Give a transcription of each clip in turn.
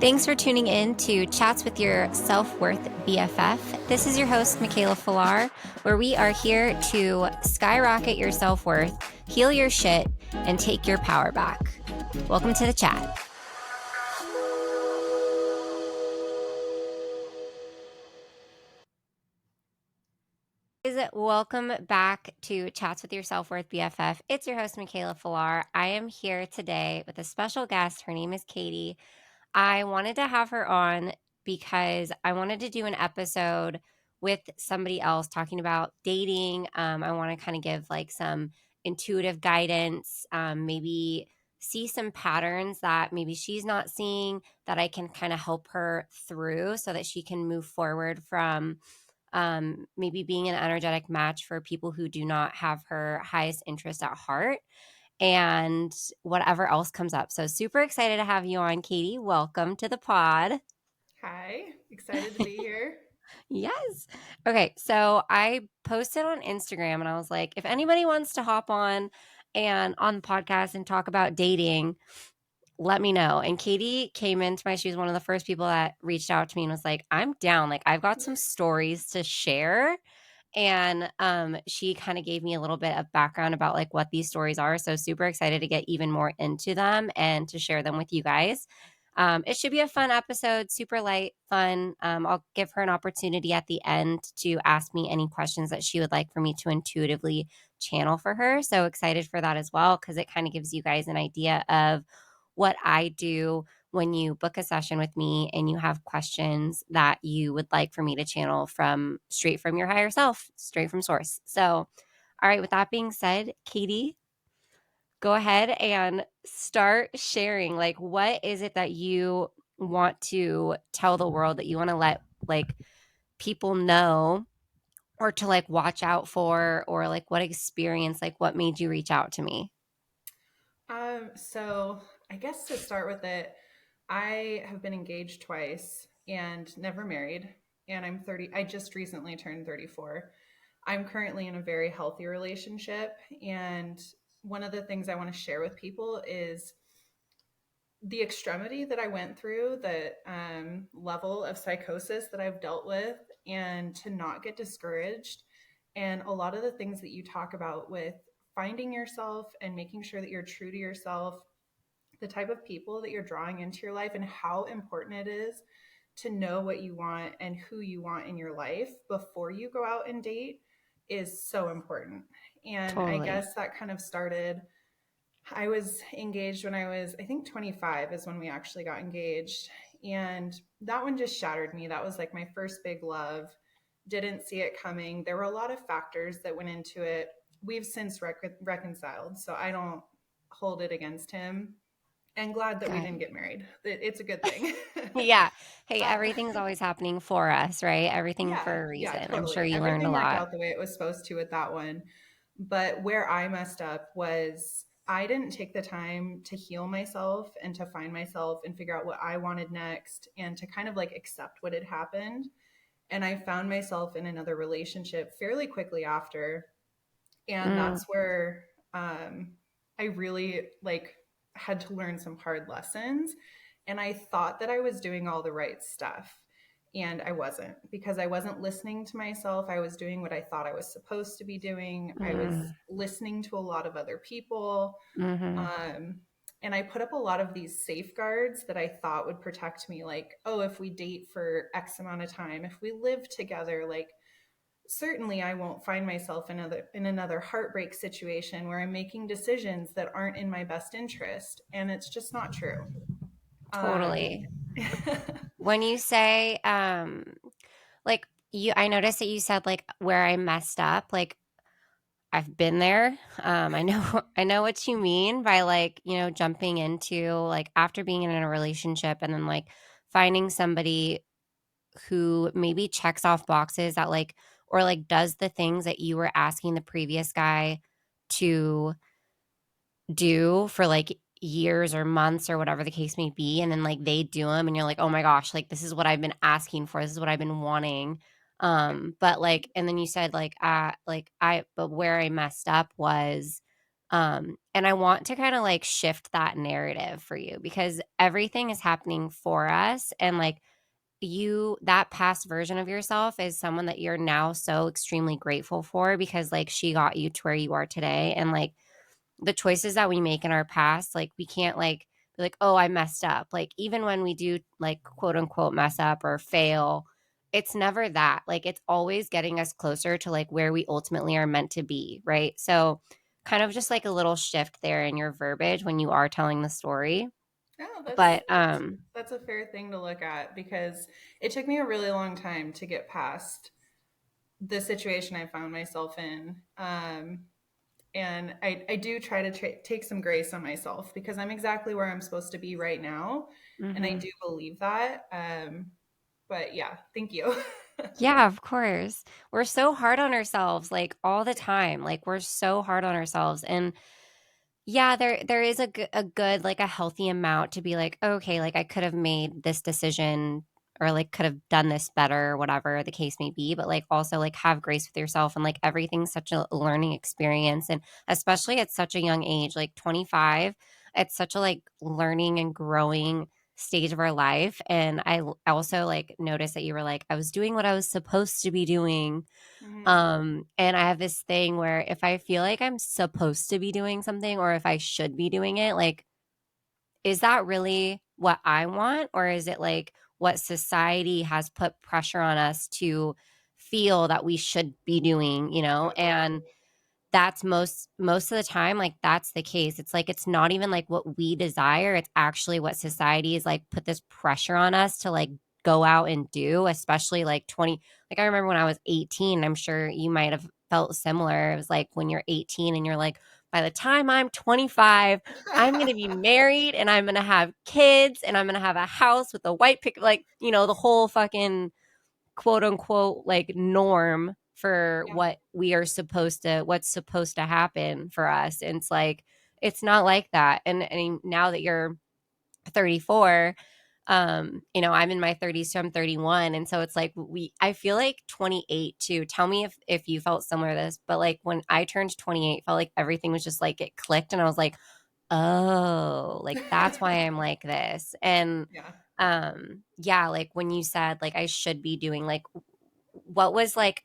Thanks for tuning in to Chats with Your Self-Worth BFF. This is your host, Michaela Falar, where we are here to skyrocket your self-worth, heal your shit, and take your power back. Welcome to the chat. Welcome back to Chats with Your Self-Worth BFF. It's your host, Michaela Falar. I am here today with a special guest. Her name is Katie. I wanted to have her on because I wanted to do an episode with somebody else talking about dating. I want to kind of give like some intuitive guidance, maybe see some patterns that maybe she's not seeing that I can kind of help her through so that she can move forward from maybe being an energetic match for people who do not have her highest interest at heart and whatever else comes up. So super excited to have you on, Katie. Welcome to the pod. Hi, excited to be here. Yes. Okay, so I posted on Instagram and I was like, if anybody wants to hop on and on the podcast and talk about dating, let me know. And Katie came into she was one of the first people that reached out to me and was like, I'm down. Like I've got some stories to share. And she kind of gave me a little bit of background about like what these stories are. So super excited to get even more into them and to share them with you guys. It should be a fun episode, super light, fun. I'll give her an opportunity at the end to ask me any questions that she would like for me to intuitively channel for her. So excited for that as well, because it kind of gives you guys an idea of what I do when you book a session with me and you have questions that you would like for me to channel from straight from your higher self, straight from source. So, all right, with that being said, Katie, go ahead and start sharing. Like, what is it that you want to tell the world, that you want to let like people know, or to like watch out for, or like what experience, like what made you reach out to me? So I guess to start with it, I have been engaged twice and never married. And I'm 30, I just recently turned 34. I'm currently in a very healthy relationship. And one of the things I want to share with people is the extremity that I went through, the level of psychosis that I've dealt with, and to not get discouraged. And a lot of the things that you talk about with finding yourself and making sure that you're true to yourself, the type of people that you're drawing into your life, and how important it is to know what you want and who you want in your life before you go out and date is so important. And I Totally. guess that kind of started. I was engaged when I was, I think 25 is when we actually got engaged. And that one just shattered me. That was like my first big love. Didn't see it coming. There were a lot of factors that went into it. We've since reconciled, so I don't hold it against him. And glad that we Good. didn't get married. It's a good thing. Yeah. Hey, uh, everything's always happening for us, right? Everything yeah, for a yeah, reason. I'm sure totally. you learned a Everything worked lot. out the way it was supposed to with that one. But where I messed up was I didn't take the time to heal myself and to find myself and figure out what I wanted next and to kind of like accept what had happened. And I found myself in another relationship fairly quickly after. And Mm, that's where I really like had to learn some hard lessons. And I thought that I was doing all the right stuff. And I wasn't, because I wasn't listening to myself. I was doing what I thought I was supposed to be doing. I was mm, listening to a lot of other people. mm-hmm. Um, and I put up a lot of these safeguards that I thought would protect me. Like, oh, if we date for X amount of time, if we live together, like certainly I won't find myself in another heartbreak situation where I'm making decisions that aren't in my best interest. And it's just not true. Um, Totally. When you say, like I noticed that you said like where I messed up, like I've been there. I know, I know what you mean by like, jumping into like after being in a relationship and then like finding somebody who maybe checks off boxes that like, or like does the things that you were asking the previous guy to do for like years or months or whatever the case may be, and then like they do them and you're like, oh my gosh, like this is what I've been asking for, this is what I've been wanting. But like, and then you said like, but where I messed up was And I want to kind of like shift that narrative for you because everything is happening for us. And like that past version of yourself is someone that you're now so extremely grateful for because like she got you to where you are today. And like the choices that we make in our past, like we can't like be like, oh, I messed up. Like even when we do like quote unquote mess up or fail, it's never that. Like it's always getting us closer to like where we ultimately are meant to be, right? So kind of just like a little shift there in your verbiage when you are telling the story. Oh, But that's a fair thing to look at because it took me a really long time to get past the situation I found myself in. And I do try to take some grace on myself because I'm exactly where I'm supposed to be right now. And I mhm. do believe that. But yeah, thank you. Yeah, of course. We're so hard on ourselves like all the time. Like we're so hard on ourselves and yeah, there is a good like a healthy amount to be like, okay, like I could have made this decision or like could have done this better or whatever the case may be, but like also like have grace with yourself and like everything's such a learning experience and especially at such a young age, like 25, it's such a like learning and growing stage of our life and I also like noticed that you were like I was doing what I was supposed to be doing Hmm. and I have this thing where if I feel like I'm supposed to be doing something or if I should be doing it, like, is that really what I want? Or is it like what society has put pressure on us to feel that we should be doing, you know? And that's most of the time like that's the case. It's like it's not even like what we desire, it's actually what society is like put this pressure on us to like go out and do, especially like 20, like I remember when I was 18, I'm sure you might have felt similar. It was like when you're 18 and you're like by the time I'm 25 I'm going to be married and I'm going to have kids and I'm going to have a house with a white pick, like you know the whole fucking quote unquote like norm for Yeah. what we are supposed to what's supposed to happen for us and it's like it's not like that and now that you're 34, you know I'm in my 30s so I'm 31 and so it's like we I feel like 28 too. Tell me if you felt similar to this, but like when I turned 28 felt like everything was just like it clicked and I was like oh, like that's why I'm like this. And Yeah. yeah, like when you said like I should be doing like what was like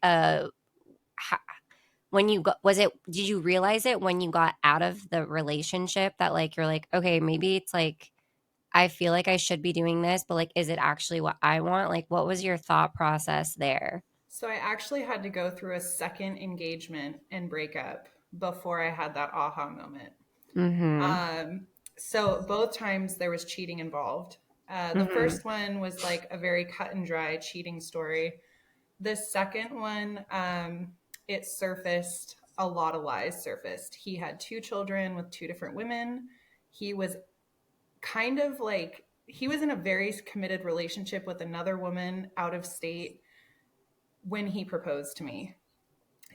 when you got was it did you realize it when you got out of the relationship that like you're like okay maybe it's like I feel like I should be doing this but like is it actually what I want? Like what was your thought process there? So I actually had to go through a second engagement and breakup before I had that aha moment. Mhm. Um, so both times there was cheating involved. The Mhm. first one was like a very cut and dry cheating story. The second one, it surfaced a lot of lies surfaced. He had two children with two different women. He was kind of like he was in a very committed relationship with another woman out of state when he proposed to me.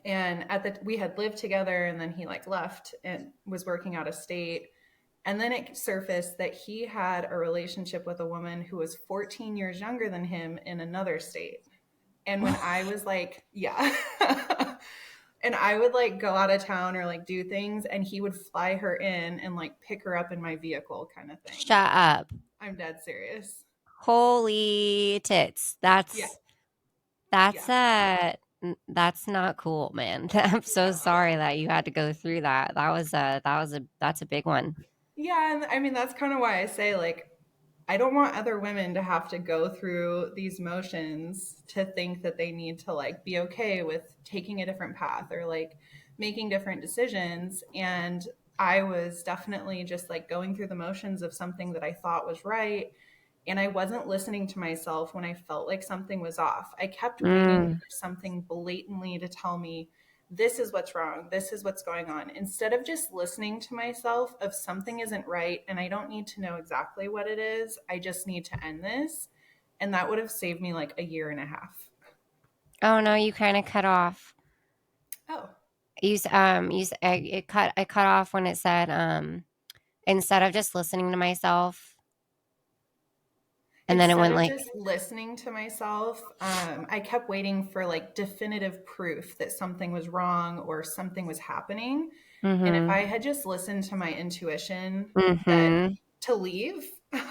And at the we had lived together and then he like left and was working out of state. And then it surfaced that he had a relationship with a woman who was 14 years younger than him in another state. And when I was like, yeah. And I would like go out of town or like do things and he would fly her in and like pick her up in my vehicle kind of thing. Shut up. I'm dead serious. Holy tits. Yeah. That's Yeah. that's not cool, man. I'm so Yeah. sorry that you had to go through that. That's a big one. Yeah, and I mean that's kind of why I say like I don't want other women to have to go through these motions to think that they need to like be okay with taking a different path or like making different decisions. And I was definitely just like going through the motions of something that I thought was right. And I wasn't listening to myself when I felt like something was off. I kept waiting Mm. for something blatantly to tell me, this is what's wrong, this is what's going on, instead of just listening to myself of something isn't right and I don't need to know exactly what it is. I just need to end this. And that would have saved me like a year and a half. Oh no, you kind of cut off. Oh, I cut off when it said instead of just listening to myself and then it instead went of like just listening to myself, I kept waiting for like definitive proof that something was wrong or something was happening. And if Mhm. I had just listened to my intuition that Mhm. to leave,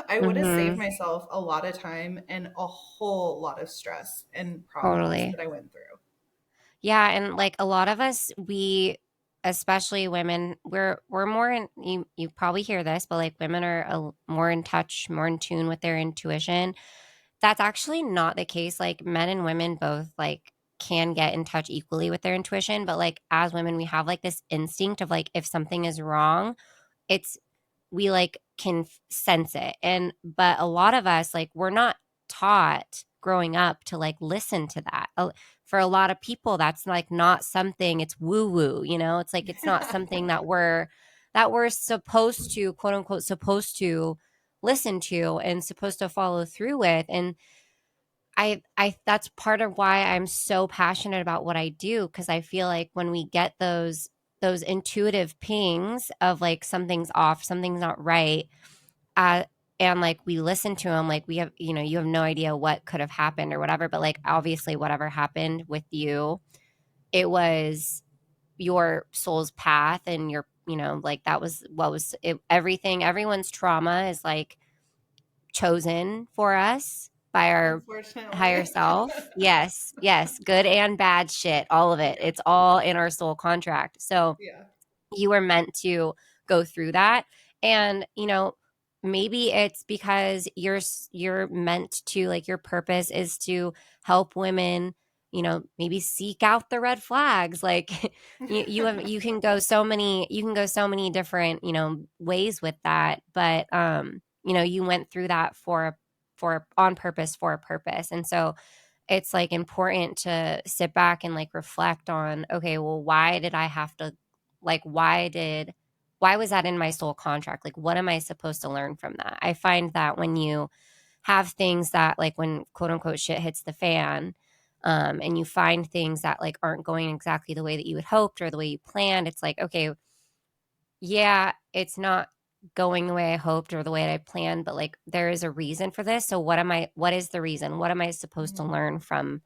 I would have saved Mhm. myself a lot of time and a whole lot of stress and problems Totally. that I went through. Yeah, and like a lot of us, we, especially women, we're more in, you probably hear this, but like women are more in touch, more in tune with their intuition. That's actually not the case. Like men and women both like can get in touch equally with their intuition, but like as women, we have like this instinct of like if something is wrong, it's we like can sense it. And but a lot of us like we're not taught growing up to like listen to that. For a lot of people that's like not something, it's woo woo, you know? It's like it's not something that we're supposed to, quote unquote, supposed to listen to and supposed to follow through with. And I that's part of why I'm so passionate about what I do, because I feel like when we get those intuitive pings of like something's off, something's not right, uh and like we listen to them, like we have, you know, you have no idea what could have happened or whatever, but like obviously whatever happened with you, it was your soul's path and your, you know, like that was what was it, everything, everyone's trauma is like chosen for us by our higher Unfortunately. self. Yes, yes, good and bad shit, all of it. Yeah. It's all in our soul contract. So Yeah. you were meant to go through that. And you know, maybe it's because you're meant to, like your purpose is to help women, you know, maybe seek out the red flags. Like you have, you can go so many different, you know, ways with that. But you know, you went through that for on purpose, for a purpose. And so it's like important to sit back and like reflect on, okay, well, why did I have to, like, why was that in my soul contract? Like, what am I supposed to learn from that? I find that when you have things that, like, when quote unquote shit hits the fan, and you find things that like aren't going exactly the way that you had hoped or the way you planned, it's like, okay, yeah, it's not going the way I hoped or the way I planned, but like there is a reason for this. So what is the reason? What am I supposed to Mhm. learn from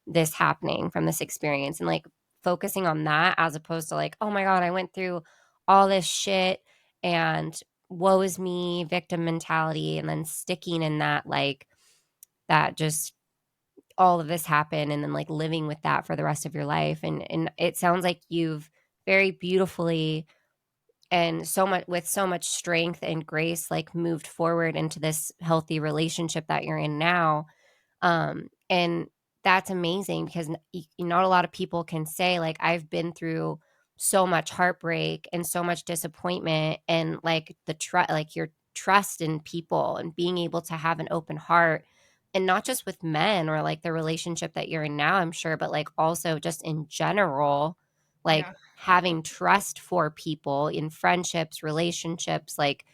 this happening, from this experience? And like focusing on that as opposed to like, oh my God, I went through all this shit and woe is me, victim mentality, and then sticking in that, like that just all of this happened and then like living with that for the rest of your life. And it sounds like you've very beautifully and so much with so much strength and grace like moved forward into this healthy relationship that you're in now. And that's amazing because not a lot of people can say like I've been through so much heartbreak and so much disappointment, and like the trust, like your trust in people and being able to have an open heart, and not just with men or like the relationship that you're in now, I'm sure, but like also just in general, like Yeah. having trust for people in friendships, relationships, like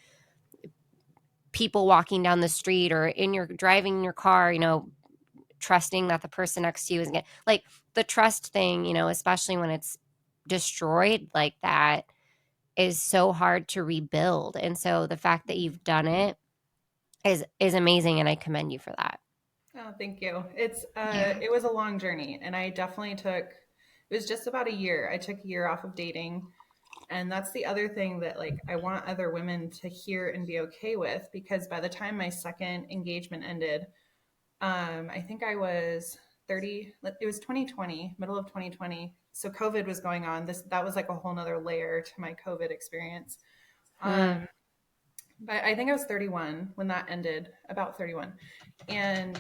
people walking down the street or in your driving in your car, you know, trusting that the person next to you is going to, like, the trust thing, you know, especially when it's destroyed like that, is so hard to rebuild. And so the fact that Mhm. you've done it is amazing, and I commend you for that. Oh, thank you. Yeah. It was a long journey, and I definitely took, it was just about a year. I took a year off of dating. And that's the other thing that like I want other women to hear and be okay with, because by the time my second engagement ended, I think I was 30, it was 2020, middle of 2020. So COVID was going on. That was like a whole nother layer to my COVID experience. Hmm. Um, but I think I was 31 when that ended, about 31. And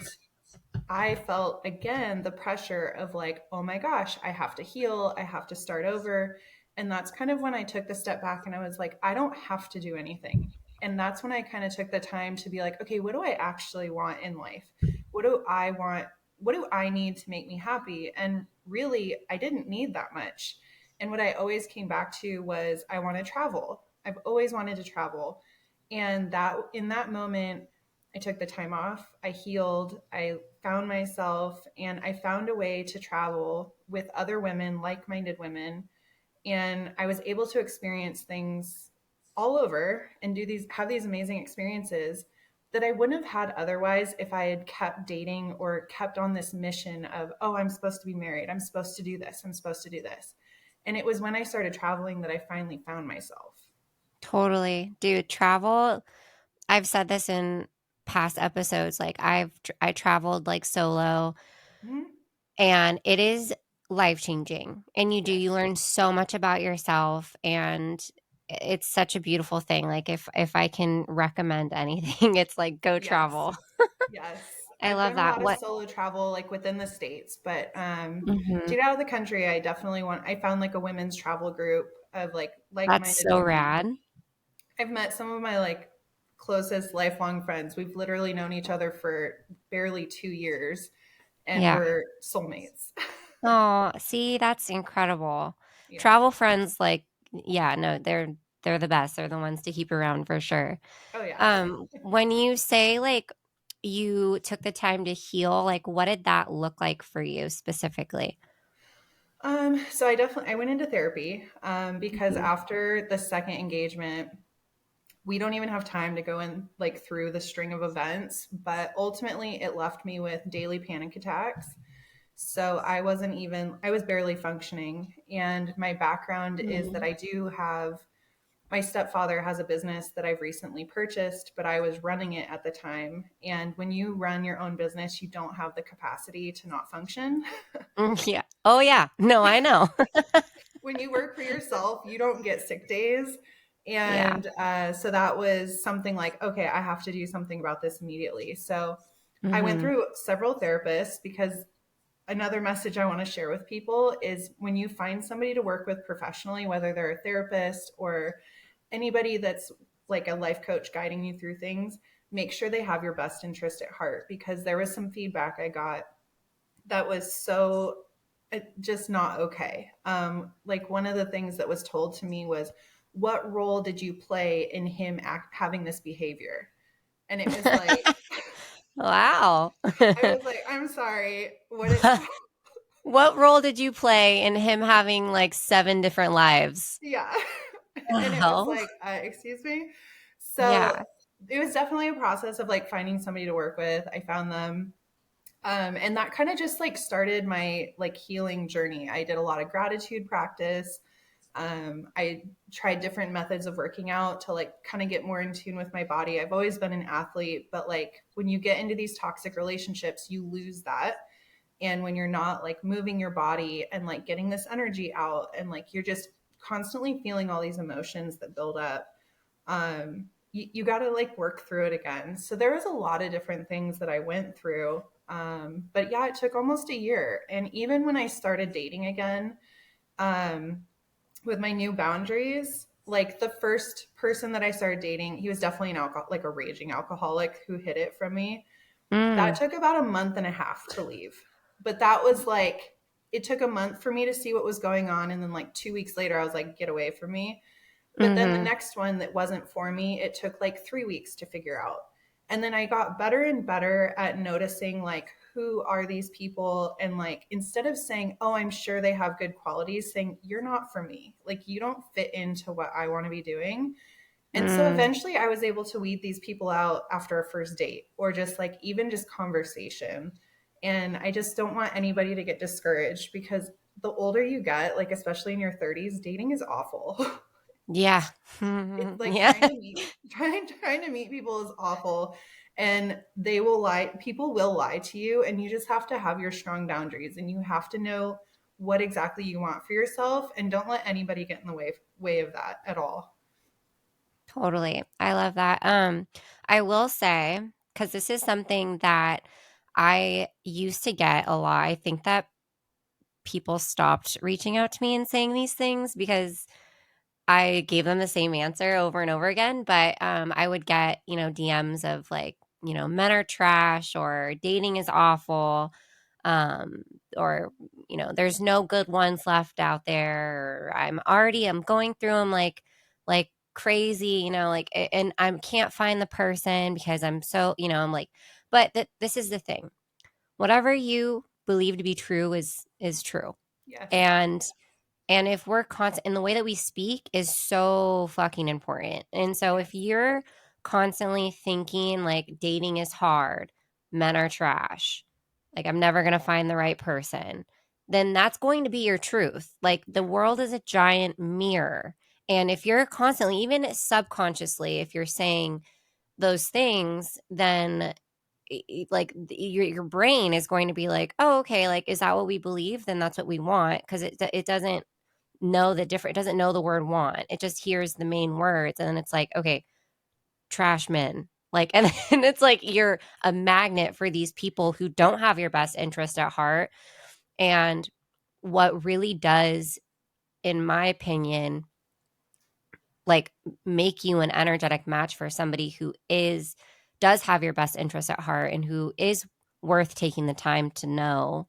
I felt again the pressure of like, oh my gosh, I have to heal, I have to start over. And that's kind of when I took the step back and I was like, I don't have to do anything. And that's when I kind of took the time to be like, okay, what do I actually want in life? What do I want? What do I need to make me happy? And really, I didn't need that much. And what I always came back to was, I want to travel. I've always wanted to travel. And that in that moment, I took the time off, I healed, I found myself, and I found a way to travel with other women, like minded women. And I was able to experience things all over and have these amazing experiences that I wouldn't have had otherwise if I had kept dating or kept on this mission of, oh, I'm supposed to be married. I'm supposed to do this. I'm supposed to do this. And it was when I started traveling that I finally found myself. Totally. Dude, travel, I've said this in past episodes, like I traveled like solo Mhm. and it is life-changing. And you Yes. learn so much about yourself and it's such a beautiful thing. Like if I can recommend anything, it's like go Yes. travel. Yes. I I've love done a that. lot of What solo travel like within the States, but to Mhm. get out of the country, I definitely I found like a women's travel group of That's like-minded so women. rad. I've met some of my like closest lifelong friends. We've literally known each other for barely 2 years and Yeah. we're soulmates. Oh, see, that's incredible. Yeah. Travel friends, like, yeah, no, they're the best. They're the ones to keep around for sure. Oh yeah. When you say like you took the time to heal, like what did that look like for you specifically? So I went into therapy because Mhm. after the second engagement, we don't even have time to go in like through the string of events, but ultimately it left me with daily panic attacks. So I was barely functioning. And my background is that Mm. I do have, my stepfather has a business that I've recently purchased, but I was running it at the time. And when you run your own business, you don't have the capacity to not function. Yeah. Oh yeah. No, I know. When you work for yourself, you don't get sick days. Yeah. And so that was something like, okay, I have to do something about this immediately. So I went Hmm. through several therapists because another message I want to share with people is when you find somebody to work with professionally, whether they're a therapist or anybody that's like a life coach guiding you through things, make sure they have your best interest at heart because there was some feedback I got that was so just not okay. Like one of the things that was told to me was, "What role did you play in him having this behavior?" And it was like, Wow. I was like, "I'm sorry, what? It, What role did you play in him having like seven different lives? yeah." And it was Wow. like, "Excuse me." So Yeah. it was definitely a process of like finding somebody to work with. I found them. And that kind of just like started my like healing journey. I did a lot of gratitude practice. I tried different methods of working out to like kind of get more in tune with my body. I've always been an athlete, but like when you get into these toxic relationships, you lose that. And when you're not like moving your body and like getting this energy out, and like you're just constantly feeling all these emotions that build up, you got to like work through it again. So there was a lot of different things that I went through. But yeah, it took almost a year. And even when I started dating again, um, with my new boundaries, like the first person that I started dating, he was definitely like a raging alcoholic who hid it from me. That Mm. took about a month and a half to leave. But that was like, it took a month for me to see what was going on. And then like 2 weeks later, I was like, get away from me. But then the Mhm. next one that wasn't for me, it took like 3 weeks to figure out. And then I got better and better at noticing like who are these people, and like instead of saying, "Oh, I'm sure they have good qualities," saying, "You're not for me. Like you don't fit into what I want to be doing." And so Mm. eventually I was able to weed these people out after a first date or just like even just conversation. And I just don't want anybody to get discouraged because the older you get, like especially in your 30s, dating is awful. Yeah. It's like Yeah. trying to meet people is awful, and they will lie, people will lie to you, and you just have to have your strong boundaries, and you have to know what exactly you want for yourself, and don't let anybody get in the way of that at all. Totally. I love that. I will say, because this is something that I used to get a lot. I think that people stopped reaching out to me and saying these things because I gave them the same answer over and over again. But I would get, DMs of like, men are trash or dating is awful, um, or, there's no good ones left out there. Or I'm going through them like crazy, like, and I can't find the person because I'm so, I'm like, but this is the thing. Whatever you believe to be true is true. Yes. And if we're constant, and the way that we speak is so fucking important. And so if Yes. you're constantly thinking like dating is hard, men are trash, like I'm never going to find the right person, then that's going to be your truth. Like the world is a giant mirror. And if you're constantly, even subconsciously, if you're saying those things, then like your brain is going to be like, oh, okay, like is that what we believe? Then that's what we want, because it doesn't know the different. It doesn't know the word want. It just hears the main words, and then it's like, okay, trash men. Like, and then it's like you're a magnet for these people who don't have your best interest at heart. And what really does, in my opinion, like make you an energetic match for somebody who does have your best interest at heart and who is worth taking the time to know,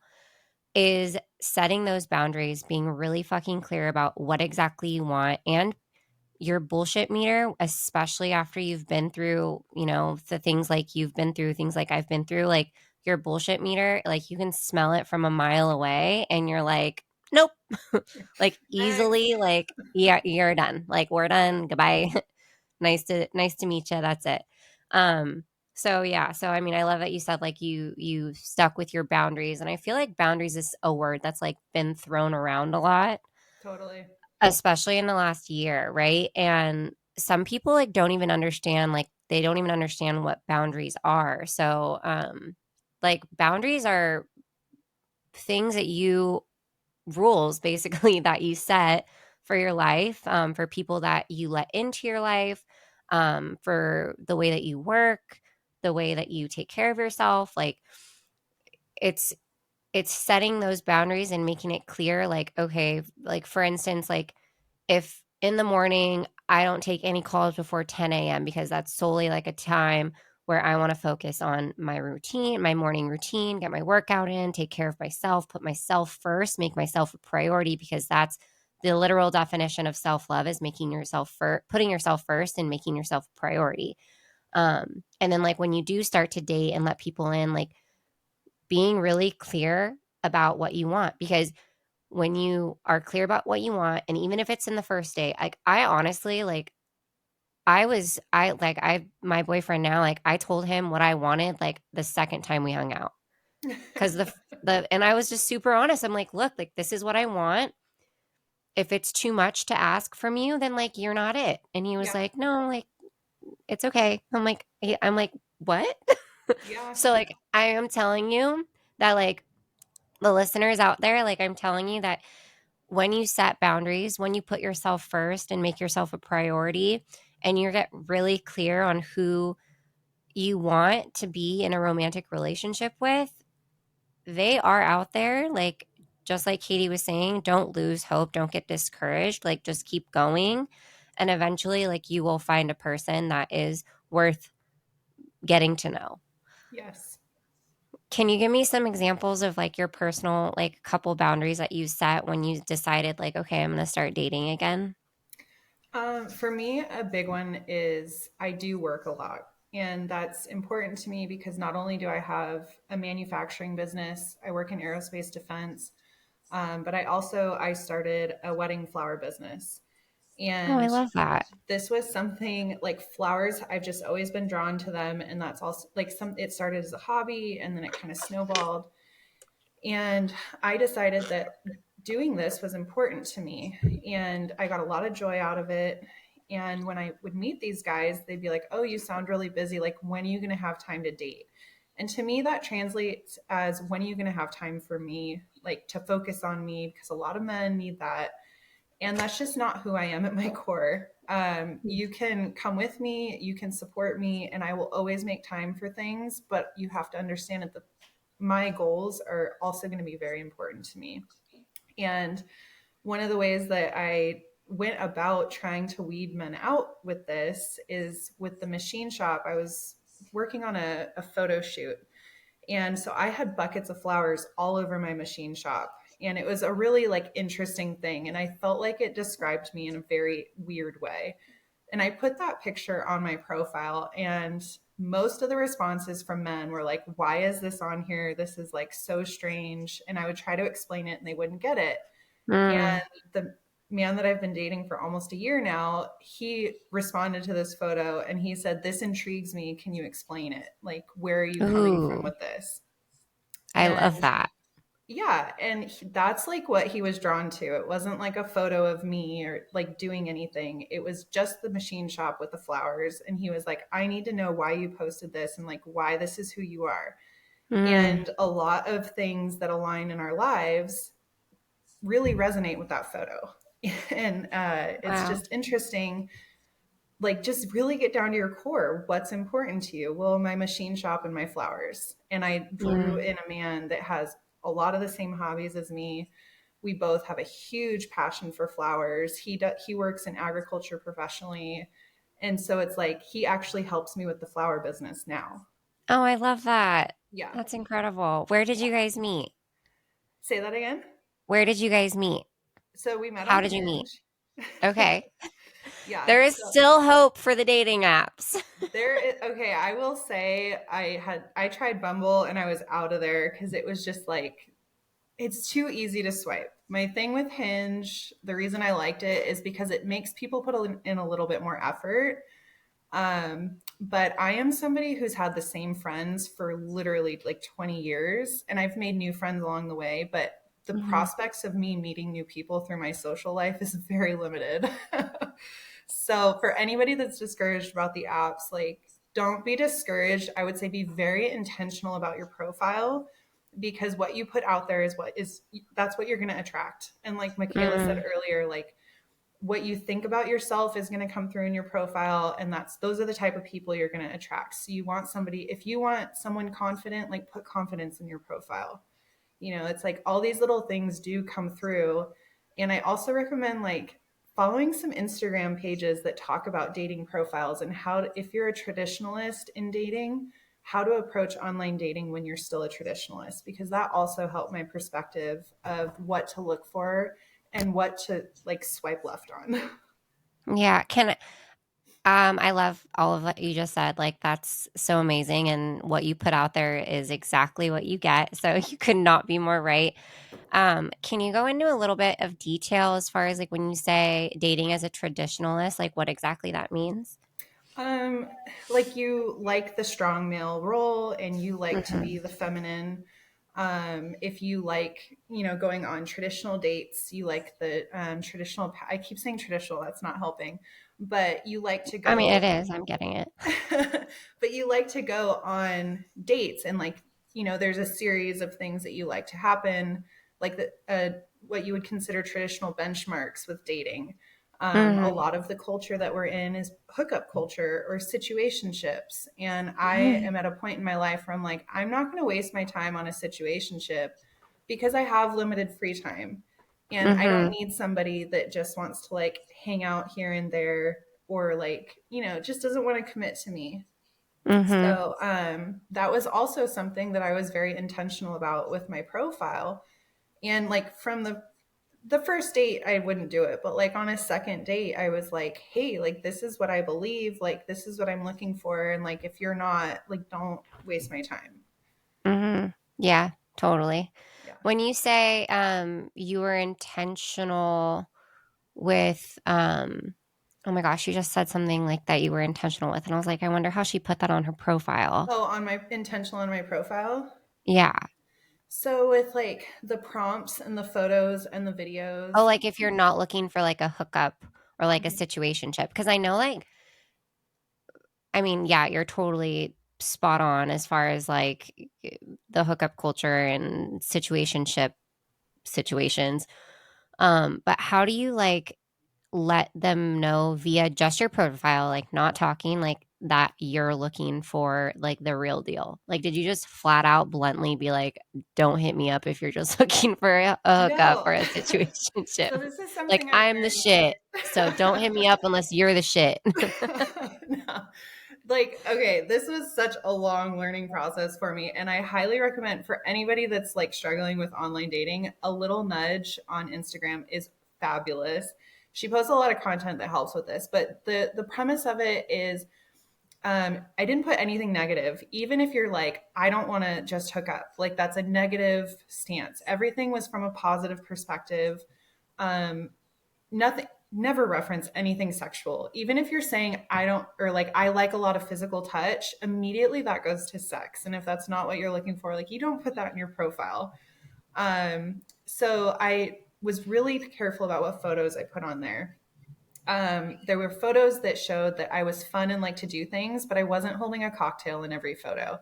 is setting those boundaries, being really fucking clear about what exactly you want, and your bullshit meter, especially after you've been through, the things like you've been through, things like I've been through, like your bullshit meter, like you can smell it from a mile away and you're like, nope, like Next. easily, like, yeah, you're done. Like, we're done. Goodbye. Nice to meet you. That's it. Um, so yeah, so I mean, I love that you said like you stuck with your boundaries, and I feel like boundaries is a word that's like been thrown around a lot, Totally. especially in the last year, right? And some people like don't even understand, like they don't even understand what boundaries are. So like boundaries are things that you rules basically that you set for your life, for people that you let into your life, for the way that you work, the way that you take care of yourself. Like it's it's setting those boundaries and making it clear, like, okay, like for instance, like if in the morning I don't take any calls before 10 a.m. because that's solely like a time where I want to focus on my routine, my morning routine, get my workout in, take care of myself, put myself first, make myself a priority, because that's the literal definition of self-love, is putting yourself first and making yourself a priority. And then like when you do start to date and let people in, like being really clear about what you want, because when you are clear about what you want, and even if it's in the first date, like I honestly, like my boyfriend now, like I told him what I wanted like the second time we hung out, because and I was just super honest. I'm like, look, like this is what I want. If it's too much to ask from you, then like you're not it. And he was Yeah. like, no, like it's okay. I'm like, what? Yeah. So like I am telling you that, like, the listeners out there, like I'm telling you that when you set boundaries, when you put yourself first and make yourself a priority, and you get really clear on who you want to be in a romantic relationship with, they are out there. Like, just like Katie was saying, don't lose hope, don't get discouraged, like just keep going. And eventually, like you will find a person that is worth getting to know. Yes. Can you give me some examples of like your personal like couple boundaries that you set when you decided like, okay, I'm going to start dating again? For me, a big one is I do work a lot. And that's important to me because not only do I have a manufacturing business, I work in aerospace defense, but I started a wedding flower business. Oh, I And love that. this was something like flowers, I've just always been drawn to them. And that's also like it started as a hobby and then it kind of snowballed. And I decided that doing this was important to me. And I got a lot of joy out of it. And when I would meet these guys, they'd be like, oh, you sound really busy. Like, when are you going to have time to date? And to me, that translates as, when are you going to have time for me, like to focus on me? Because a lot of men need that. And that's just not who I am at my core. You can come with me, you can support me, and I will always make time for things. But you have to understand that my goals are also going to be very important to me. And one of the ways that I went about trying to weed men out with this is with the machine shop. I was working on a photo shoot. And so I had buckets of flowers all over my machine shop. And it was a really like interesting thing. And I felt like it described me in a very weird way. And I put that picture on my profile, and most of the responses from men were like, why is this on here? This is like so strange. And I would try to explain it and they wouldn't get it. Mm. And the man that I've been dating for almost a year now, he responded to this photo and he said, this intrigues me. Can you explain it? Like, where are you coming from Ooh, with this? I love And that. Yeah, and that's like what he was drawn to. It wasn't like a photo of me or like doing anything. It was just the machine shop with the flowers. And he was like, I need to know why you posted this and like why this is who you are. Mm, And a lot of things that align in our lives really resonate with that photo. And it's wow. just interesting, like, just really get down to your core. What's important to you? Well, my machine shop and my flowers. And I drew Mm. in a man that has a lot of the same hobbies as me. We both have a huge passion for flowers. He works in agriculture professionally. And so it's like he actually helps me with the flower business now. Oh, I love that. Yeah. That's incredible. Where did Yeah. you guys meet? Say that again. Where did you guys meet? So we met How on did you meet? Hinge. Okay. Yeah. There is So still hope for the dating apps. there is, okay, I will say I tried Bumble and I was out of there because it was just like it's too easy to swipe. My thing with Hinge, the reason I liked it is because it makes people put in a little bit more effort. But I am somebody who's had the same friends for literally like 20 years, and I've made new friends along the way, but the Hmm. prospects of me meeting new people through my social life is very limited. So for anybody that's discouraged about the apps, like don't be discouraged. I would say be very intentional about your profile because what you put out there is that's what you're going to attract. And like Michaela said Mm, earlier, like what you think about yourself is going to come through in your profile, and those are the type of people you're going to attract. So you want somebody, if you want someone confident, like put confidence in your profile. It's like all these little things do come through. And I also recommend like following some Instagram pages that talk about dating profiles and if you're a traditionalist in dating, how to approach online dating when you're still a traditionalist, because that also helped my perspective of what to look for and what to like swipe left on. yeah. I love all of what you just said. Like that's so amazing. And what you put out there is exactly what you get. So you could not be more right. Can you go into a little bit of detail as far as like when you say dating as a traditionalist, like what exactly that means? Um, like you like the strong male role and you like to be Hmm. the feminine. If you like, going on traditional dates, you like the traditional. I keep saying traditional, that's not helping, but you like to I mean, it go, is. I'm getting it. but you like to go on dates and like, there's a series of things that you like to happen, like what you would consider traditional benchmarks with dating. A Hmm. lot of the culture that we're in is hookup culture or situationships. And I Hmm. am at a point in my life where I'm like, I'm not going to waste my time on a situationship because I have limited free time. And I don't Hmm. need somebody that just wants to like hang out here and there or like, just doesn't want to commit to me. Hmm. So that was also something that I was very intentional about with my profile. And like from the first date, I wouldn't do it, but like on a second date, I was like, hey, like this is what I believe, like this is what I'm looking for, and like if you're not, like don't waste my time. Hmm. Yeah, totally. Yeah. When you say you were intentional with oh my gosh, you just said something like that you were intentional with and I was like, I wonder how she put that on her profile. Oh, on my intentional on my profile. Yeah. So with like the prompts and the photos and the Oh, videos. like if you're not looking for like a hookup or like a Mhm. situationship. Because I know like I mean, yeah, you're totally spot on as far as like the hookup culture and situationship situations. But how do you like let them know via just your profile, like not talking, like that you're looking for like the real deal? Like, did you just flat out bluntly be like, don't hit me up if you're just looking for a hookup No. or a situationship? So this is Like, something I've I'm the shit. So don't hit me learned. up unless you're the shit. No. Like, okay, this was such a long learning process for me. And I highly recommend for anybody that's like struggling with online dating, a little nudge on Instagram is fabulous. She posts a lot of content that helps with this, but the premise of it is I didn't put anything negative. Even if you're like, I don't want to just hook up, like that's a negative stance. Everything was from a positive perspective. Um, Nothing, never reference anything sexual. Even if you're saying I don't, or like I like a lot of physical touch, immediately that goes to sex. And if that's not what you're looking for, like you don't put that in your profile. So I was really careful about what photos I put on there. There were photos that showed that I was fun and like to do things, but I wasn't holding a cocktail in every photo.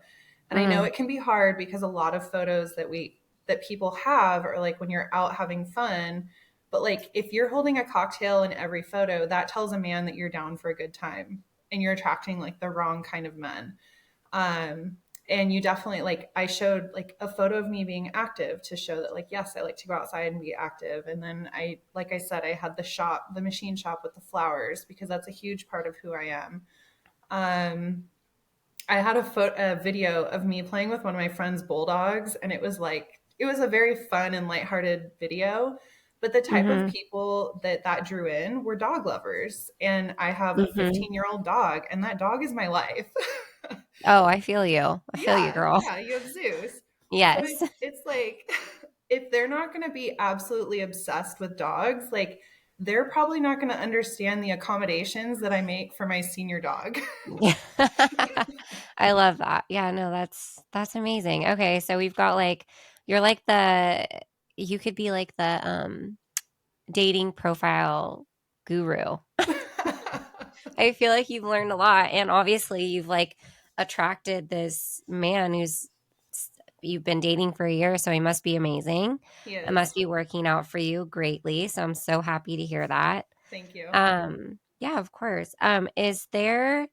And I know Mm, it can be hard because a lot of photos that people have are like when you're out having fun. But like if you're holding a cocktail in every photo, that tells a man that you're down for a good time and you're attracting like the wrong kind of men. Um, and you definitely like I showed like a photo of me being active to show that like yes, I like to go outside and be active. And then I like I said I had the machine shop with the flowers because that's a huge part of who I am. Um, I had a video of me playing with one of my friend's bulldogs, and it was a very fun and lighthearted video. But the type of mm-hmm, people that drew in were dog lovers, and I have a mm-hmm. 15-year-old dog, and that dog is my life. Oh, I feel you. I feel you, Yeah, girl. yeah, you have Zeus. So Yes. it's like if they're not going to be absolutely obsessed with dogs, like they're probably not going to understand the accommodations that I make for my senior dog. Yeah. I love that. Yeah, no, that's amazing. Okay, so we've got like you're like the you could be like the dating profile guru. I feel like you've learned a lot and obviously you've like attracted this man who's you've been dating for a year, so he must be amazing. He It must is. be working out for you greatly. So I'm so happy to hear that. Thank you. Yeah, of course. Is there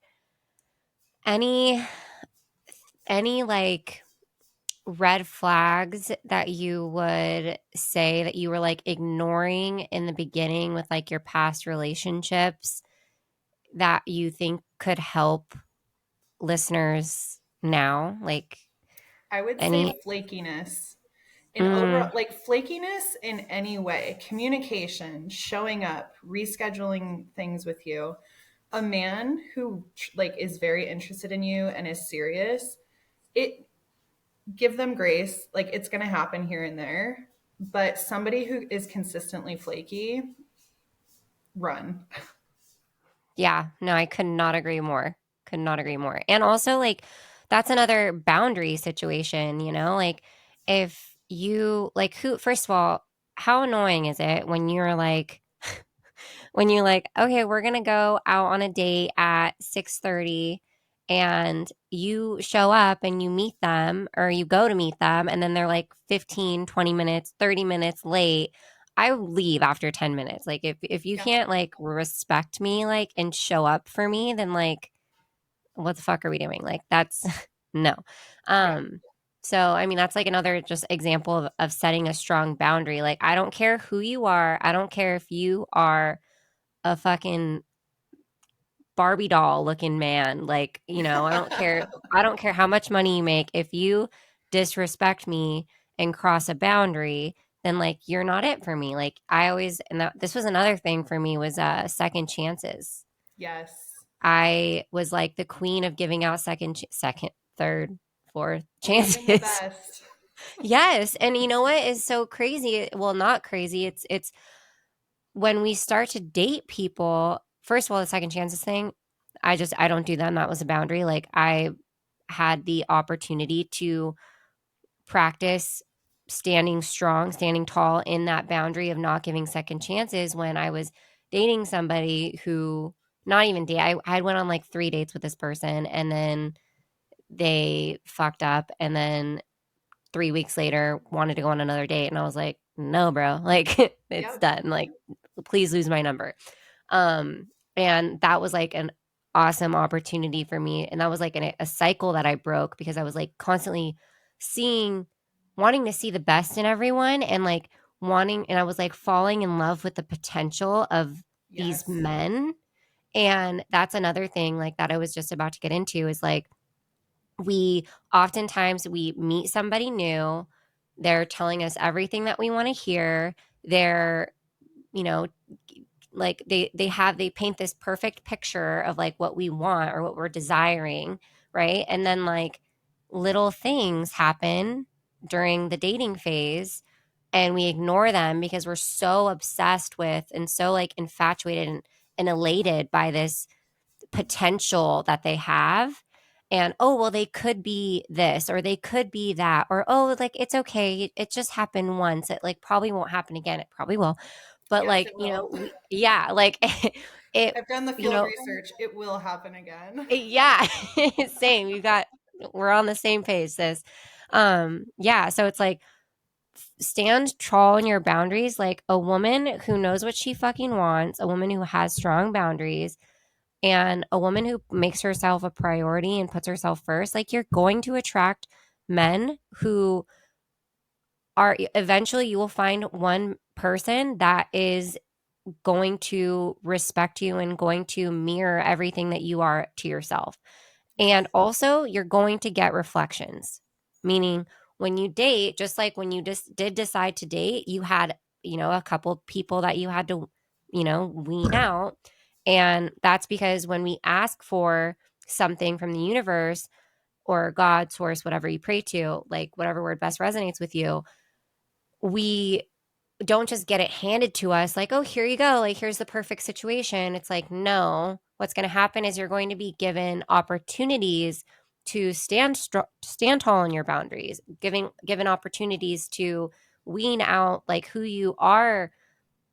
any like red flags that you would say that you were like ignoring in the beginning with like your past relationships that you think could help listeners now? Like I would any say flakiness. In overall, mm, like flakiness in any way, communication, showing up, rescheduling things with you. A man who like is very interested in you and is serious, it give them grace. Like it's going to happen here and there. But somebody who is consistently flaky, run. yeah, no, I could not agree more. Could not agree more. And also like that's another boundary situation, you know? Like if you like who first of all, how annoying is it when you're like when you're like, okay, we're gonna go out on a date at 6:30 and you show up and you meet them or you go to meet them and then they're like 15, 20 minutes, 30 minutes late. I leave after 10 minutes. Like if you Yeah. can't like respect me like and show up for me, then like what the fuck are we doing? Like that's no. Yeah. Um so I mean that's like another just example of setting a strong boundary. Like I don't care who you are. I don't care if you are a fucking Barbie doll looking man. Like, you know, I don't care how much money you make. If you disrespect me and cross a boundary, then like you're not it for me. Like I always and this was another thing for me was second chances. Yes. I was like the queen of giving out second, third, fourth Oh, even the chances. best. Yes, and you know what is so crazy? Well, not crazy. It's when we start to date people, first of all, the second chances thing, I don't do them. That was a boundary. Like I had the opportunity to practice standing strong, standing tall in that boundary of not giving second chances when I was dating somebody who not even date. I went on like 3 dates with this person and then they fucked up and then 3 weeks later wanted to go on another date and I was like, no, bro, like it's Yep. done. Like, please lose my number. Um, and that was like an awesome opportunity for me. And that was like a cycle that I broke because I was like constantly seeing, wanting to see the best in everyone and like wanting, and I was like falling in love with the potential of these Yes. men. And that's another thing like that I was just about to get into is like, we oftentimes we meet somebody new, they're telling us everything that we want to hear, they're you know like they paint this perfect picture of like what we want or what we're desiring, right? And then like little things happen during the dating phase and we ignore them because we're so obsessed with and so like infatuated and elated by this potential that they have. and oh well they could be this or they could be that, or oh like it's okay, it just happened once, it like probably won't happen again, it probably will, but Yes, like it you know will. yeah like it I've done the you field know research. It will happen again. yeah same, you got, we're on the same page, sis. Yeah, so it's like stand tall in your boundaries, like a woman who knows what she fucking wants, a woman who has strong boundaries, and a woman who makes herself a priority and puts herself first, like you're going to attract men who are, eventually you will find one person that is going to respect you and going to mirror everything that you are to yourself. And Yes. also, you're going to get reflections, meaning when you date, just like when you just did decide to date, you had, a couple people that you had to, wean out. And that's because when we ask for something from the universe or God, source, whatever you pray to, like whatever word best resonates with you, we don't just get it handed to us like, oh, here you go. Like, here's the perfect situation. It's like, no, what's going to happen is you're going to be given opportunities to stand tall in your boundaries, given opportunities to wean out like who you are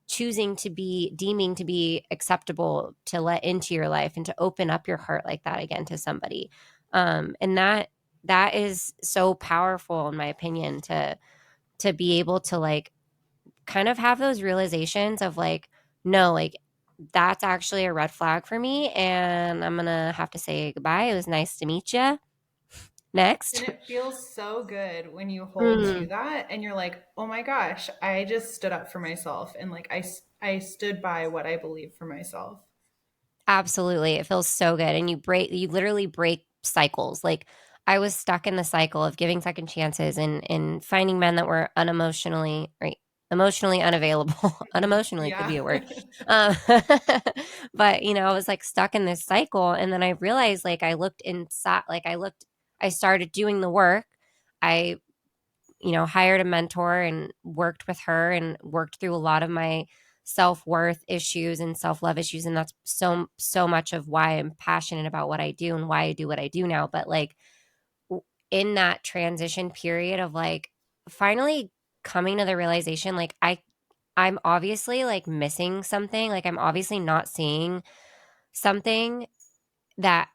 choosing to be, deeming to be acceptable to let into your life, and to open up your heart like that again to somebody. And that is so powerful in my opinion, to be able to like kind of have those realizations of like, no, like that's actually a red flag for me, and I'm gonna have to say goodbye. It was nice to meet you. And Next. it feels so good when you hold to Mm. that and you're like, oh my gosh, I just stood up for myself. And like, I stood by what I believe for myself. Absolutely. It feels so good. And you literally break cycles. Like I was stuck in the cycle of giving second chances and finding men that were unemotionally, right? Emotionally unavailable. Unemotionally could Yeah. be a word. Um, but I was like stuck in this cycle. And then I realized like I looked inside, I started doing the work. I hired a mentor and worked with her and worked through a lot of my self-worth issues and self-love issues, and that's so much of why I'm passionate about what I do and why I do what I do now. But like in that transition period of like finally coming to the realization like I'm obviously like missing something, like I'm obviously not seeing something that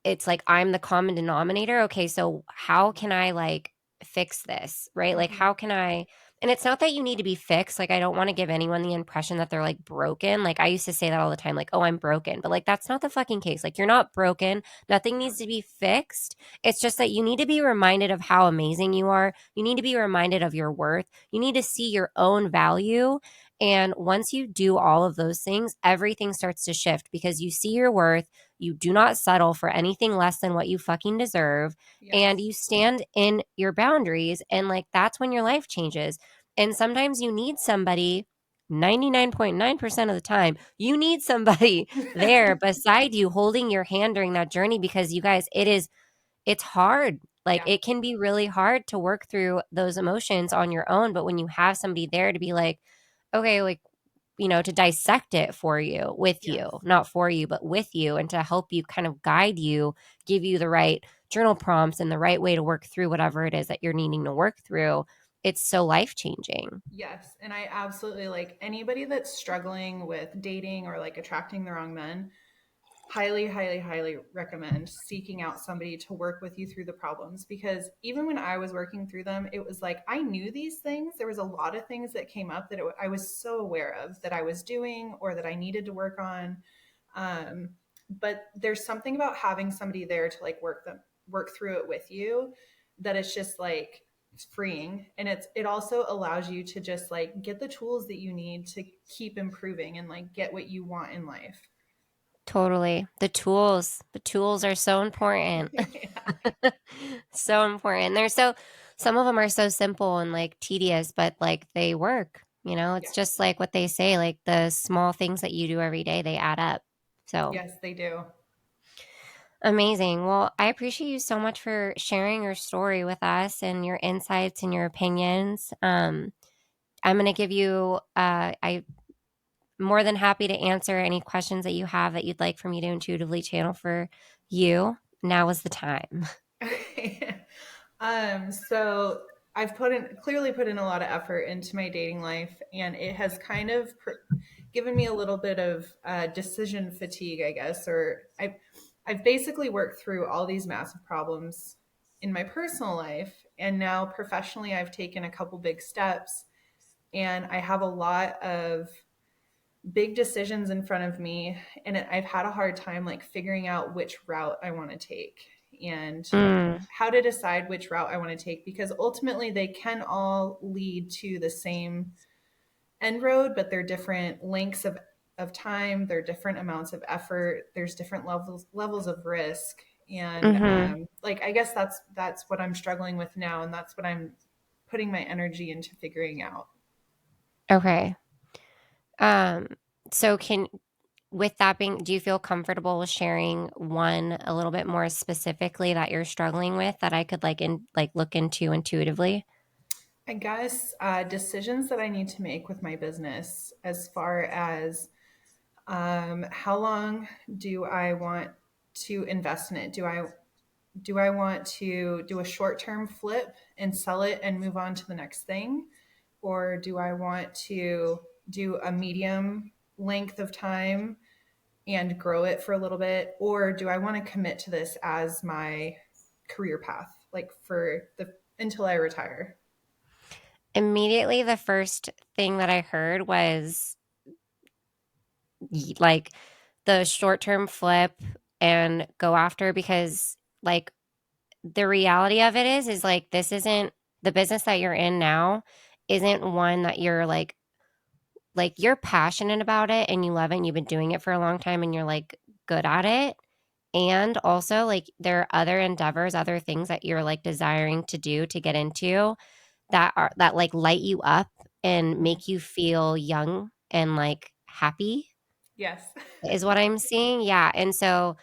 it's like I'm the common denominator. Okay, so how can I like fix this? Right? Like Hmm. how can I, and it's not that you need to be fixed. Like I don't want to give anyone the impression that they're like broken. Like I used to say that all the time, like, oh, I'm broken. But like that's not the fucking case. Like you're not broken. Nothing needs to be fixed. It's just that you need to be reminded of how amazing you are. You need to be reminded of your worth. You need to see your own value. And once you do all of those things, everything starts to shift because you see your worth, you do not settle for anything less than what you fucking deserve. And Yes. you stand in your boundaries. And like, that's when your life changes. And sometimes you need somebody, 99.9% of the time, you need somebody there beside you holding your hand during that journey because you guys, it's hard. Like, Yeah. it can be really hard to work through those emotions on your own. But when you have somebody there to be like, okay, like, to dissect it for you, with you, Yes. not for you, but with you, and to help you kind of guide you, give you the right journal prompts and the right way to work through whatever it is that you're needing to work through. It's so life changing. Yes. And I absolutely like anybody that's struggling with dating or like attracting the wrong men, highly, highly, highly recommend seeking out somebody to work with you through the problems. Because even when I was working through them, it was like I knew these things. There was a lot of things that came up that I was so aware of that I was doing or that I needed to work on. Um, but there's something about having somebody there to like work through it with you that it's just like it's freeing, and it also allows you to just like get the tools that you need to keep improving and like get what you want in life. Totally. The tools are so important. Yeah. So important. Some of them are so simple and like tedious, but like they work. It's just Yes. like what they say, like the small things that you do every day, they add up. So Yes, they do. amazing. Well, I appreciate you so much for sharing your story with us and your insights and your opinions. I'm going to give you, I'm more than happy to answer any questions that you have that you'd like for me to intuitively channel for you Now is the time. Okay. So I've clearly put in a lot of effort into my dating life, and it has kind of given me a little bit of decision fatigue, I guess. Or I've basically worked through all these massive problems in my personal life, and now professionally, I've taken a couple big steps, and I have a lot of big decisions in front of me, and I've had a hard time like figuring out which route I want to take and Mm, how to decide which route I want to take, because ultimately they can all lead to the same end road, but they're different lengths of time, they're different amounts of effort, there's different levels of risk. And mm-hmm. like I guess that's what I'm struggling with now, and that's what I'm putting my energy into figuring out. Okay. Um, so with that being, do you feel comfortable with sharing one a little bit more specifically that you're struggling with that I could like look into intuitively? I guess decisions that I need to make with my business, as far as how long do I want to invest in it? Do I want to do a short term flip and sell it and move on to the next thing, or do I want to do a medium length of time and grow it for a little bit, or do I want to commit to this as my career path, like for the until I retire? Immediately, the first thing that I heard was like the short term flip and go after because like the reality of it is like this isn't the business that you're in now isn't one that you're like you're passionate about it and you love it and you've been doing it for a long time and you're like good at it. And also like there are other endeavors, other things that you're like desiring to do to get into that like light you up and Mhm. make you feel young and like happy Yes. is what I'm seeing. Yeah. And so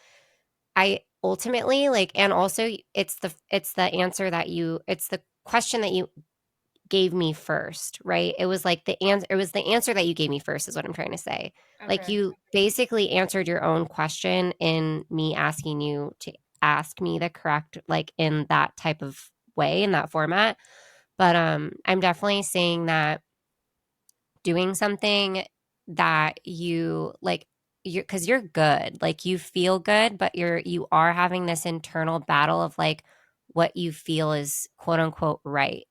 I ultimately like and also it's the answer that you it's the question that you gave me first, right? It was like the answer that you gave me first is what I'm trying to say. Like Okay. you basically answered your own question in me asking you to ask me the correct like in that type of way in that format. But I'm definitely saying that doing something that you like you because you're good like you feel good but you are having this internal battle of like what you feel is quote unquote right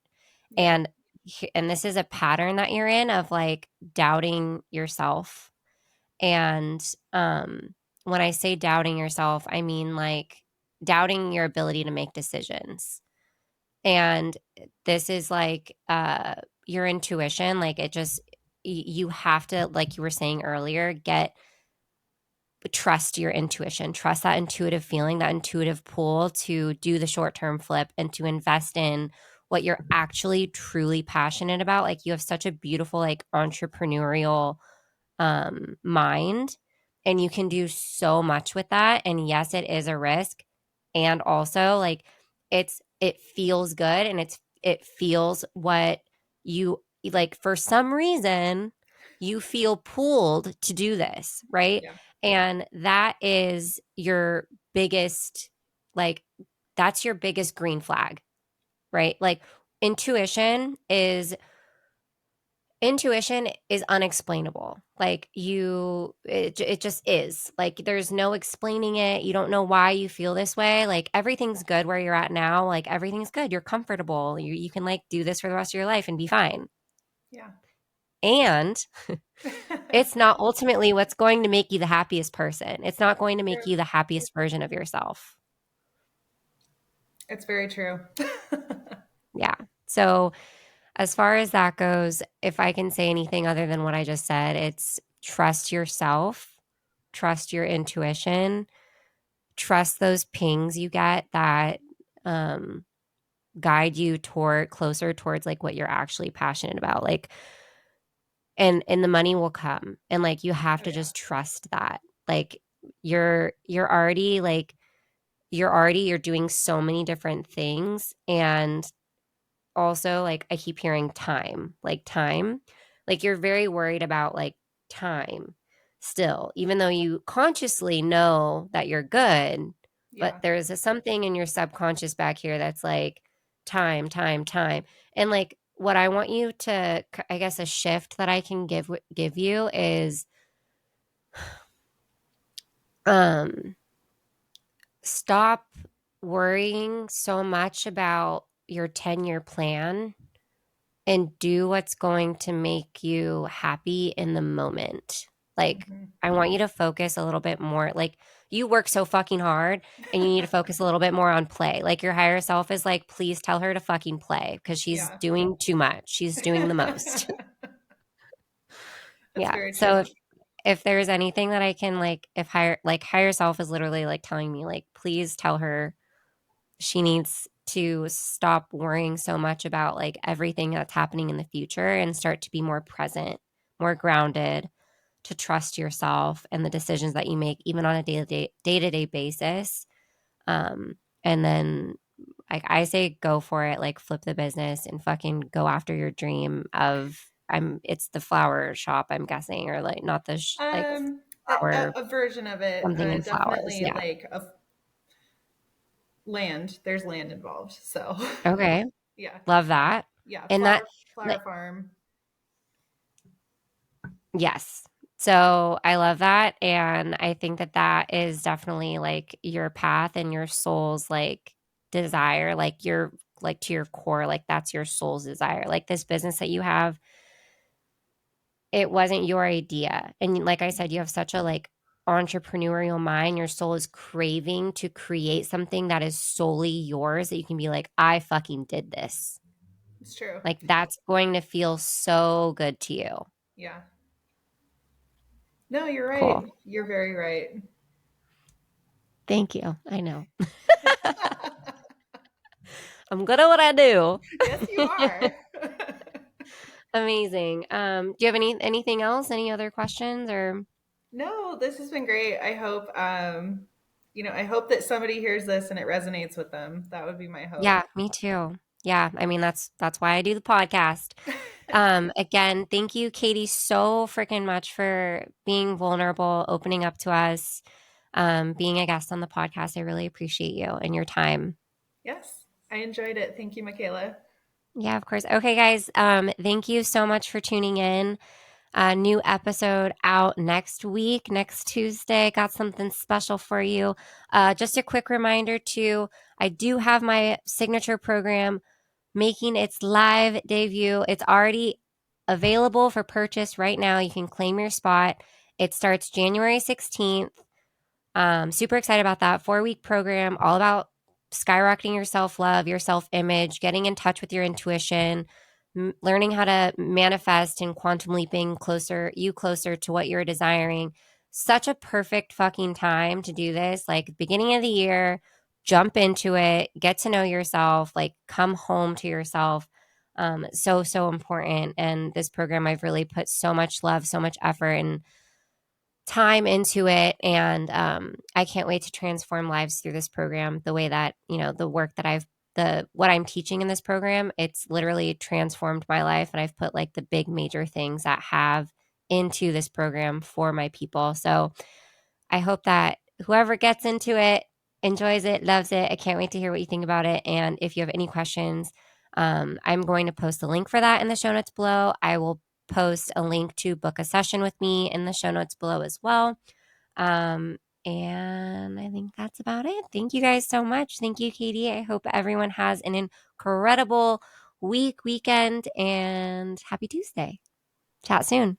Yeah. and and this is a pattern that you're in of like doubting yourself and when I say doubting yourself I mean like doubting your ability to make decisions and this is like your intuition like it just you have to like you were saying earlier get trust your intuition trust that intuitive feeling that intuitive pull to do the short term flip and to invest in what you're actually truly passionate about like you have such a beautiful like entrepreneurial mind and you can do so much with that and yes it is a risk and also like it feels good and it feels what you like for some reason you feel pulled to do this right Yeah. and that is your biggest like that's your biggest green flag right like intuition is intuition is unexplainable like it just is like there's no explaining it you don't know why you feel this way like everything's good where you're at now like everything's good you're comfortable you can like do this for the rest of your life and be fine Yeah. and it's not ultimately what's going to make you the happiest person it's not going to make True. you the happiest version of yourself It's very true. yeah so as far as that goes if I can say anything other than what I just said it's trust yourself trust your intuition, trust those pings you get that um, guide you toward closer towards like what you're actually passionate about. Like, and the money will come, and like you have Oh to yeah. just trust that. Like you're already like you're doing so many different things, and also like I keep hearing time, like you're very worried about like time still, even though you consciously know that you're good but Yeah. there's something in your subconscious back here that's like time, time, time. And like what I want you to, I guess, a shift that I can give you is um stop worrying so much about your 10-year plan and do what's going to make you happy in the moment. Like, Hmm. I want you to focus a little bit more. Like, you work so fucking hard and you need to focus a little bit more on play. Like, your higher self is like, please tell her to fucking play because she's Yeah. doing too much. She's doing the most. That's Yeah. very So true. if there's anything that I can like, if higher self is literally like telling me, like, please tell her she needs to stop worrying so much about like everything that's happening in the future and start to be more present, more grounded, to trust yourself and the decisions that you make, even on a day-to-day basis. Um, and then like I say, go for it, like flip the business and fucking go after your dream of it's the flower shop, I'm guessing, or like not the like flower, A version of it, something in flowers. definitely Yeah. like a land. There's land involved. So Okay. yeah, Love that. yeah, And that, flower like, farm. yes. So I love that. And I think that that is definitely like your path and your soul's like desire, like your, like to your core, like that's your soul's desire. Like this business that you have, it wasn't your idea. And like I said, you have such a like entrepreneurial mind. Your soul is craving to create something that is solely yours that you can be like, I fucking did this. It's true. Like that's going to feel so good to you. Yeah. No, you're Cool. right. You're very right. Thank you. I know. I'm good at what I do. Yes, you are. Amazing. Do you have anything else? Any other questions or No, this has been great. I hope I hope that somebody hears this and it resonates with them. That would be my hope. yeah, me too. Yeah, I mean that's why I do the podcast. Again, thank you, Katie, so freaking much for being vulnerable, opening up to us, being a guest on the podcast. I really appreciate you and your time. Yes, I enjoyed it. Thank you, Michaela. Yeah, of course. Okay, guys. Thank you so much for tuning in. A new episode out next week, next Tuesday. Got something special for you. Just a quick reminder too, I do have my signature program making its live debut. It's already available for purchase right now. You can claim your spot. It starts January 16th. Super excited about that 4-week program, all about skyrocketing your self love, your self image, getting in touch with your intuition, learning how to manifest and quantum leaping closer to what you're desiring. Such a perfect fucking time to do this. Like beginning of the year, jump into it, get to know yourself, like come home to yourself. So important. And this program, I've really put so much love, so much effort, and time into it, and I can't wait to transform lives through this program the way that the work that the what I'm teaching in this program, it's literally transformed my life, and I've put like the big major things that have into this program for my people. So I hope that whoever gets into it enjoys it, loves it. I can't wait to hear what you think about it. And if you have any questions, I'm going to post a link for that in the show notes below. I will post a link to book a session with me in the show notes below as well. Um, and I think that's about it. Thank you guys so much. Thank you, Katie. I hope everyone has an incredible weekend, and happy Tuesday. Chat soon.